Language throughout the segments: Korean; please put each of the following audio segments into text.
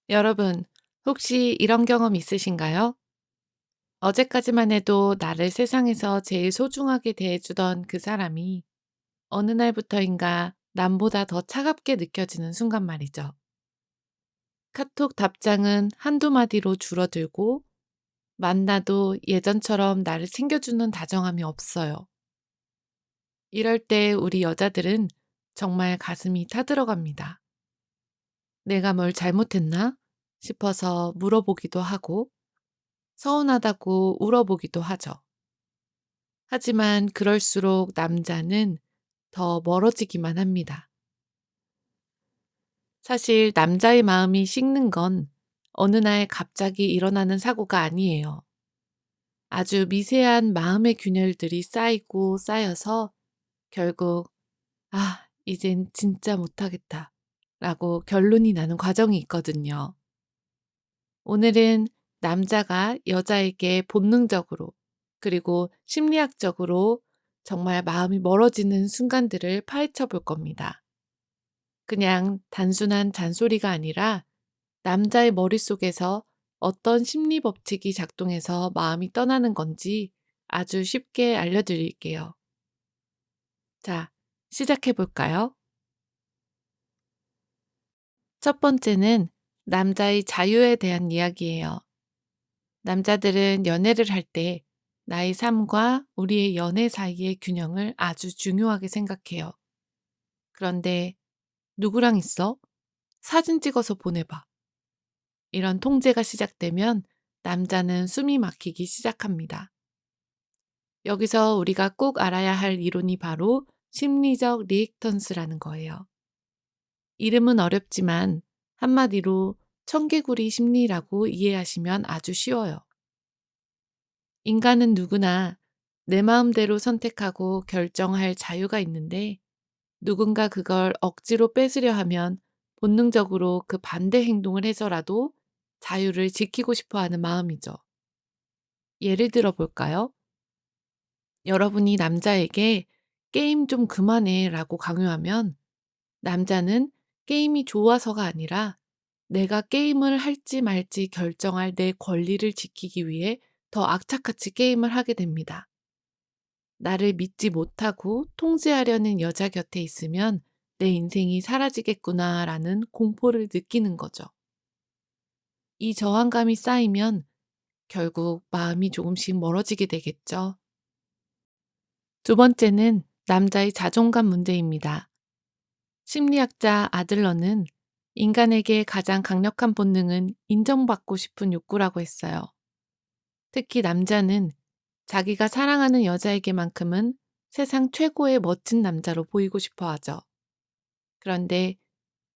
여러분, 혹시 이런 경험 있으신가요? 어제까지만 해도 나를 세상에서 제일 소중하게 대해주던 그 사람이 어느 날부터인가 남보다 더 차갑게 느껴지는 순간 말이죠. 카톡 답장은 한두 마디로 줄어들고 만나도 예전처럼 나를 챙겨주는 다정함이 없어요. 이럴 때 우리 여자들은 정말 가슴이 타들어갑니다. 내가 뭘 잘못했나 싶어서 물어보기도 하고 서운하다고 울어보기도 하죠. 하지만 그럴수록 남자는 더 멀어지기만 합니다. 사실 남자의 마음이 식는 건 어느 날 갑자기 일어나는 사고가 아니에요. 아주 미세한 마음의 균열들이 쌓이고 쌓여서 결국, 아, 이젠 진짜 못하겠다. 라고 결론이 나는 과정이 있거든요. 오늘은 남자가 여자에게 본능적으로 그리고 심리학적으로 정말 마음이 멀어지는 순간들을 파헤쳐 볼 겁니다. 그냥 단순한 잔소리가 아니라 남자의 머릿속에서 어떤 심리 법칙이 작동해서 마음이 떠나는 건지 아주 쉽게 알려드릴게요. 자, 시작해 볼까요? 첫 번째는 남자의 자유에 대한 이야기예요. 남자들은 연애를 할 때 나의 삶과 우리의 연애 사이의 균형을 아주 중요하게 생각해요. 그런데 누구랑 있어? 사진 찍어서 보내봐. 이런 통제가 시작되면 남자는 숨이 막히기 시작합니다. 여기서 우리가 꼭 알아야 할 이론이 바로 심리적 리액턴스라는 거예요. 이름은 어렵지만 한마디로 청개구리 심리라고 이해하시면 아주 쉬워요. 인간은 누구나 내 마음대로 선택하고 결정할 자유가 있는데 누군가 그걸 억지로 뺏으려 하면 본능적으로 그 반대 행동을 해서라도 자유를 지키고 싶어 하는 마음이죠. 예를 들어 볼까요? 여러분이 남자에게 게임 좀 그만해 라고 강요하면 남자는 게임이 좋아서가 아니라 내가 게임을 할지 말지 결정할 내 권리를 지키기 위해 더 악착같이 게임을 하게 됩니다. 나를 믿지 못하고 통제하려는 여자 곁에 있으면 내 인생이 사라지겠구나라는 공포를 느끼는 거죠. 이 저항감이 쌓이면 결국 마음이 조금씩 멀어지게 되겠죠. 두 번째는 남자의 자존감 문제입니다. 심리학자 아들러는 인간에게 가장 강력한 본능은 인정받고 싶은 욕구라고 했어요. 특히 남자는 자기가 사랑하는 여자에게만큼은 세상 최고의 멋진 남자로 보이고 싶어 하죠. 그런데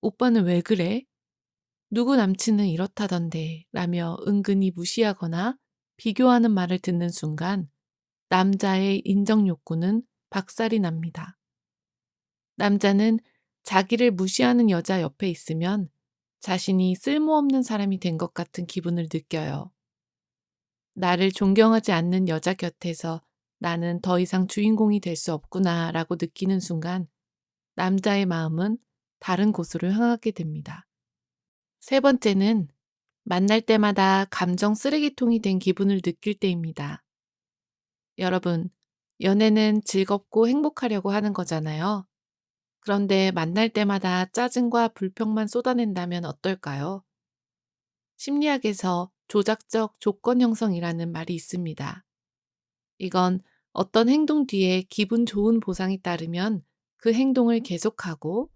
오빠는 왜 그래? 누구 남친은 이렇다던데 라며 은근히 무시하거나 비교하는 말을 듣는 순간 남자의 인정 욕구는 박살이 납니다. 남자는 자기를 무시하는 여자 옆에 있으면 자신이 쓸모없는 사람이 된 것 같은 기분을 느껴요. 나를 존경하지 않는 여자 곁에서 나는 더 이상 주인공이 될 수 없구나 라고 느끼는 순간 남자의 마음은 다른 곳으로 향하게 됩니다. 세 번째는 만날 때마다 감정 쓰레기통이 된 기분을 느낄 때입니다. 여러분, 연애는 즐겁고 행복하려고 하는 거잖아요. 그런데 만날 때마다 짜증과 불평만 쏟아낸다면 어떨까요? 심리학에서 조작적 조건 형성이라는 말이 있습니다. 이건 어떤 행동 뒤에 기분 좋은 보상이 따르면 그 행동을 계속하고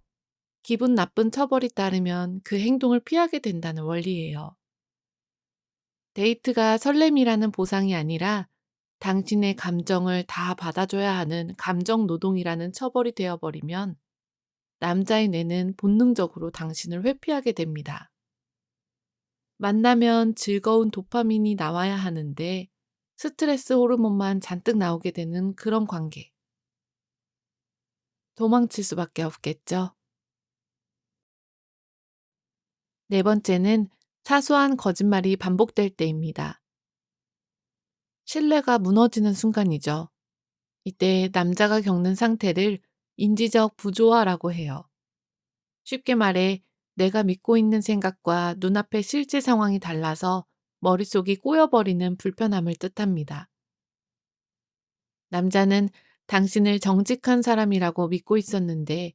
기분 나쁜 처벌이 따르면 그 행동을 피하게 된다는 원리예요. 데이트가 설렘이라는 보상이 아니라 당신의 감정을 다 받아줘야 하는 감정 노동이라는 처벌이 되어버리면 남자의 뇌는 본능적으로 당신을 회피하게 됩니다. 만나면 즐거운 도파민이 나와야 하는데 스트레스 호르몬만 잔뜩 나오게 되는 그런 관계. 도망칠 수밖에 없겠죠. 네 번째는 사소한 거짓말이 반복될 때입니다. 신뢰가 무너지는 순간이죠. 이때 남자가 겪는 상태를 인지적 부조화라고 해요. 쉽게 말해 내가 믿고 있는 생각과 눈앞의 실제 상황이 달라서 머릿속이 꼬여버리는 불편함을 뜻합니다. 남자는 당신을 정직한 사람이라고 믿고 있었는데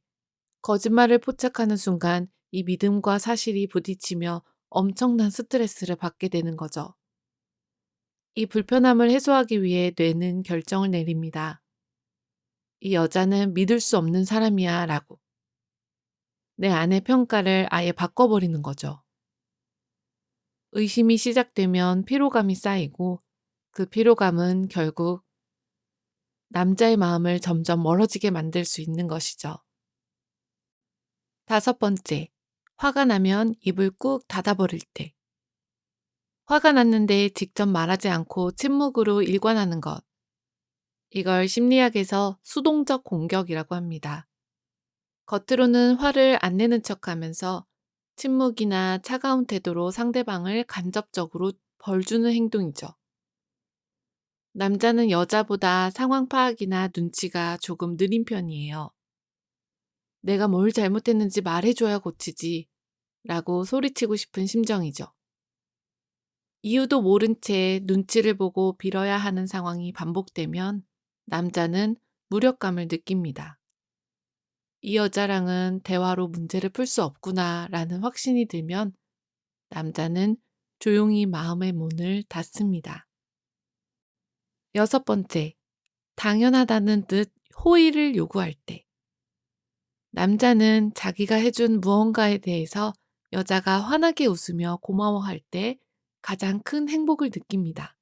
거짓말을 포착하는 순간 이 믿음과 사실이 부딪히며 엄청난 스트레스를 받게 되는 거죠. 이 불편함을 해소하기 위해 뇌는 결정을 내립니다. 이 여자는 믿을 수 없는 사람이야 라고. 내 안의 평가를 아예 바꿔버리는 거죠. 의심이 시작되면 피로감이 쌓이고 그 피로감은 결국 남자의 마음을 점점 멀어지게 만들 수 있는 것이죠. 다섯 번째, 화가 나면 입을 꾹 닫아버릴 때. 화가 났는데 직접 말하지 않고 침묵으로 일관하는 것. 이걸 심리학에서 수동적 공격이라고 합니다. 겉으로는 화를 안 내는 척 하면서 침묵이나 차가운 태도로 상대방을 간접적으로 벌 주는 행동이죠. 남자는 여자보다 상황 파악이나 눈치가 조금 느린 편이에요. 내가 뭘 잘못했는지 말해줘야 고치지 라고 소리치고 싶은 심정이죠. 이유도 모른 채 눈치를 보고 빌어야 하는 상황이 반복되면 남자는 무력감을 느낍니다. 이 여자랑은 대화로 문제를 풀 수 없구나 라는 확신이 들면 남자는 조용히 마음의 문을 닫습니다. 여섯 번째, 당연하다는 듯 호의를 요구할 때. 남자는 자기가 해준 무언가에 대해서 여자가 환하게 웃으며 고마워할 때 가장 큰 행복을 느낍니다.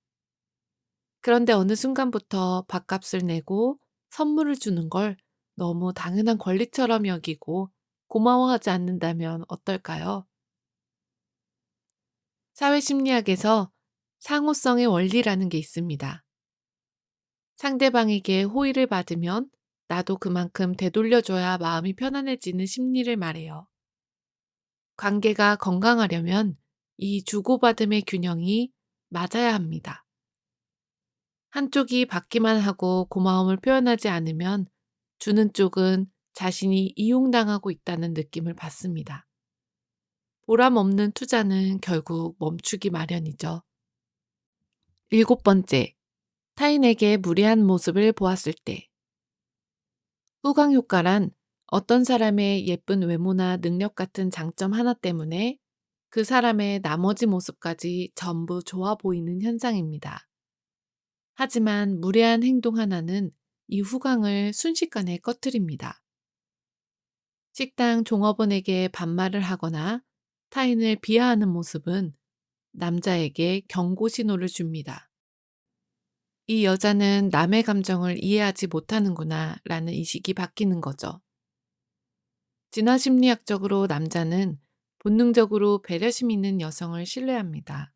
그런데 어느 순간부터 밥값을 내고 선물을 주는 걸 너무 당연한 권리처럼 여기고 고마워하지 않는다면 어떨까요? 사회심리학에서 상호성의 원리라는 게 있습니다. 상대방에게 호의를 받으면 나도 그만큼 되돌려줘야 마음이 편안해지는 심리를 말해요. 관계가 건강하려면 이 주고받음의 균형이 맞아야 합니다. 한쪽이 받기만 하고 고마움을 표현하지 않으면 주는 쪽은 자신이 이용당하고 있다는 느낌을 받습니다. 보람 없는 투자는 결국 멈추기 마련이죠. 일곱 번째, 타인에게 무례한 모습을 보았을 때. 후광 효과란 어떤 사람의 예쁜 외모나 능력 같은 장점 하나 때문에 그 사람의 나머지 모습까지 전부 좋아 보이는 현상입니다. 하지만 무례한 행동 하나는 이 후광을 순식간에 꺼트립니다. 식당 종업원에게 반말을 하거나 타인을 비하하는 모습은 남자에게 경고 신호를 줍니다. 이 여자는 남의 감정을 이해하지 못하는구나 라는 인식이 바뀌는 거죠. 진화 심리학적으로 남자는 본능적으로 배려심 있는 여성을 신뢰합니다.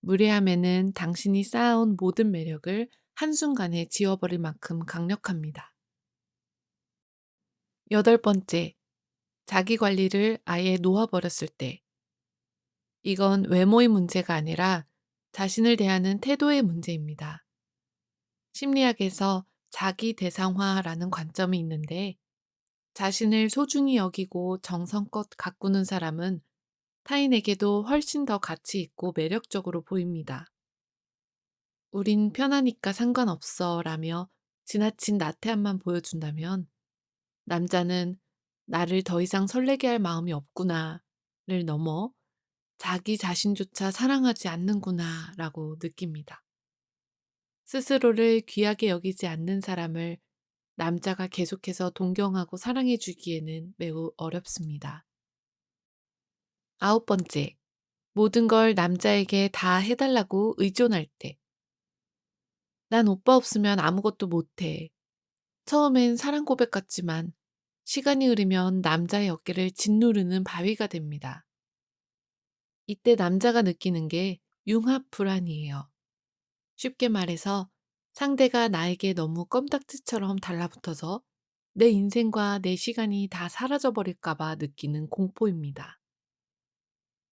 무례함에는 당신이 쌓아온 모든 매력을 한순간에 지워버릴 만큼 강력합니다. 여덟 번째, 자기 관리를 아예 놓아버렸을 때. 이건 외모의 문제가 아니라 자신을 대하는 태도의 문제입니다. 심리학에서 자기 대상화라는 관점이 있는데 자신을 소중히 여기고 정성껏 가꾸는 사람은 타인에게도 훨씬 더 가치 있고 매력적으로 보입니다. 우린 편하니까 상관없어 라며 지나친 나태함만 보여준다면 남자는 나를 더 이상 설레게 할 마음이 없구나를 넘어 자기 자신조차 사랑하지 않는구나 라고 느낍니다. 스스로를 귀하게 여기지 않는 사람을 남자가 계속해서 동경하고 사랑해 주기에는 매우 어렵습니다. 아홉 번째, 모든 걸 남자에게 다 해달라고 의존할 때. 난 오빠 없으면 아무것도 못해. 처음엔 사랑 고백 같지만 시간이 흐르면 남자의 어깨를 짓누르는 바위가 됩니다. 이때 남자가 느끼는 게 융합 불안이에요. 쉽게 말해서 상대가 나에게 너무 껌딱지처럼 달라붙어서 내 인생과 내 시간이 다 사라져버릴까봐 느끼는 공포입니다.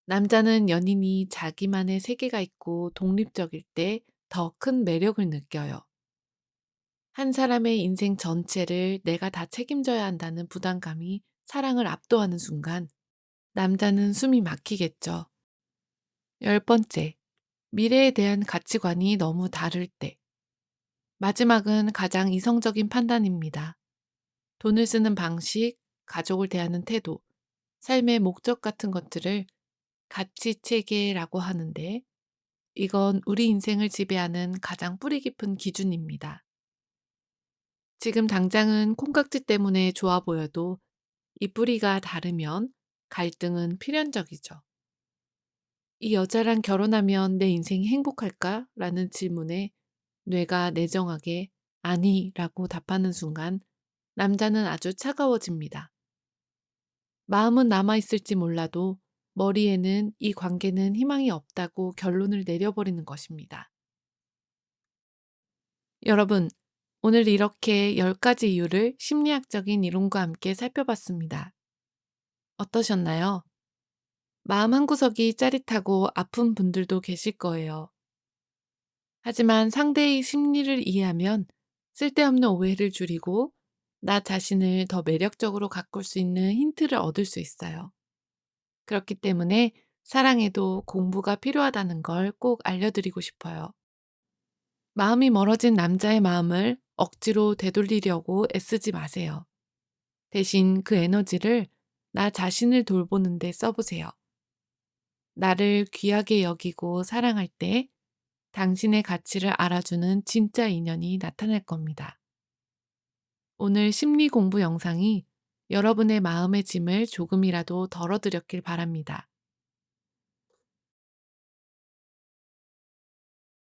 남자는 연인이 자기만의 세계가 있고 독립적일 때 더 큰 매력을 느껴요. 한 사람의 인생 전체를 내가 다 책임져야 한다는 부담감이 사랑을 압도하는 순간 남자는 숨이 막히겠죠. 열 번째, 미래에 대한 가치관이 너무 다를 때. 마지막은 가장 이성적인 판단입니다. 돈을 쓰는 방식, 가족을 대하는 태도, 삶의 목적 같은 것들을 가치 체계라고 하는데, 이건 우리 인생을 지배하는 가장 뿌리 깊은 기준입니다. 지금 당장은 콩깍지 때문에 좋아 보여도 이 뿌리가 다르면 갈등은 필연적이죠. 이 여자랑 결혼하면 내 인생이 행복할까? 라는 질문에 뇌가 내정하게 아니라고 답하는 순간 남자는 아주 차가워집니다. 마음은 남아있을지 몰라도 머리에는 이 관계는 희망이 없다고 결론을 내려버리는 것입니다. 여러분, 오늘 이렇게 10가지 이유를 심리학적인 이론과 함께 살펴봤습니다. 어떠셨나요? 마음 한구석이 짜릿하고 아픈 분들도 계실 거예요. 하지만 상대의 심리를 이해하면 쓸데없는 오해를 줄이고 나 자신을 더 매력적으로 가꿀 수 있는 힌트를 얻을 수 있어요. 그렇기 때문에 사랑에도 공부가 필요하다는 걸 꼭 알려드리고 싶어요. 마음이 멀어진 남자의 마음을 억지로 되돌리려고 애쓰지 마세요. 대신 그 에너지를 나 자신을 돌보는 데 써보세요. 나를 귀하게 여기고 사랑할 때 당신의 가치를 알아주는 진짜 인연이 나타날 겁니다. 오늘 심리 공부 영상이 여러분의 마음의 짐을 조금이라도 덜어드렸길 바랍니다.